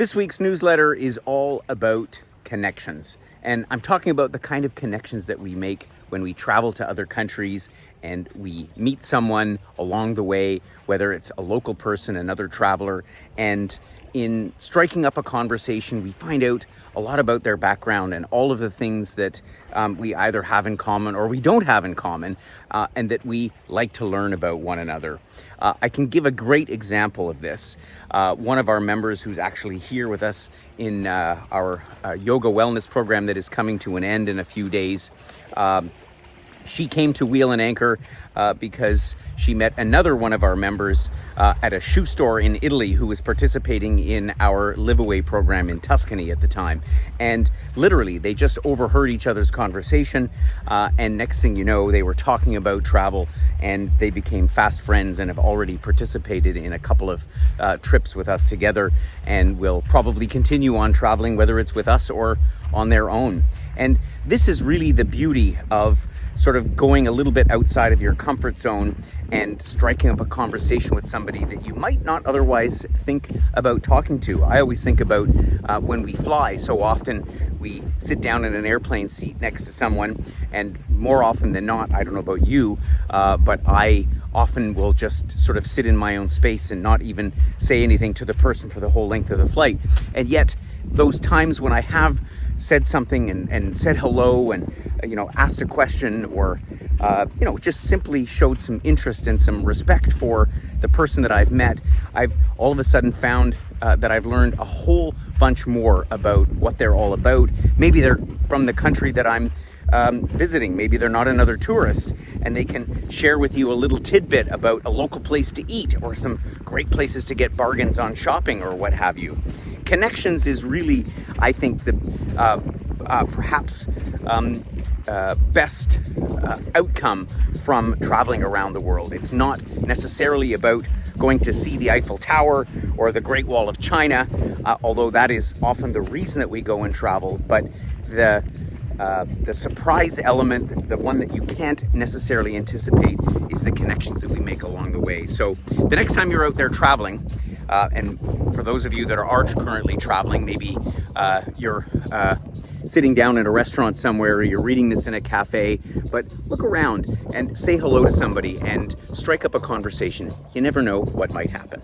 This week's newsletter is all about connections. And I'm talking about the kind of connections that we make when we travel to other countries and we meet someone along the way, whether it's a local person, another traveler, and in striking up a conversation, we find out a lot about their background and all of the things that we either have in common or we don't have in common, and that we like to learn about one another. I can give a great example of this. One of our members who's actually here with us in our yoga wellness program that is coming to an end in a few days, she came to Wheel and Anchor because she met another one of our members at a shoe store in Italy who was participating in our Live Away program in Tuscany at the time. And literally, they just overheard each other's conversation. And next thing you know, they were talking about travel and they became fast friends and have already participated in a couple of trips with us together and will probably continue on traveling, whether it's with us or on their own. And this is really the beauty of sort of going a little bit outside of your comfort zone and striking up a conversation with somebody that you might not otherwise think about talking to. I always think about when we fly. So often we sit down in an airplane seat next to someone, and more often than not, I don't know about you, but I often will just sort of sit in my own space and not even say anything to the person for the whole length of the flight. And yet those times when I have said something and said hello and asked a question or just simply showed some interest and some respect for the person that I've met, I've all of a sudden found that I've learned a whole bunch more about what they're all about. Maybe they're from the country that I'm visiting. Maybe they're not another tourist, and they can share with you a little tidbit about a local place to eat or some great places to get bargains on shopping or what have you. Connections is really, I think, the perhaps best outcome from traveling around the world. It's not necessarily about going to see the Eiffel Tower or the Great Wall of China, although that is often the reason that we go and travel, but the surprise element, the one that you can't necessarily anticipate, is the connections that we make along the way. So the next time you're out there traveling, and for those of you that are currently traveling, maybe you're sitting down in a restaurant somewhere or you're reading this in a cafe, but look around and say hello to somebody and strike up a conversation. You never know what might happen.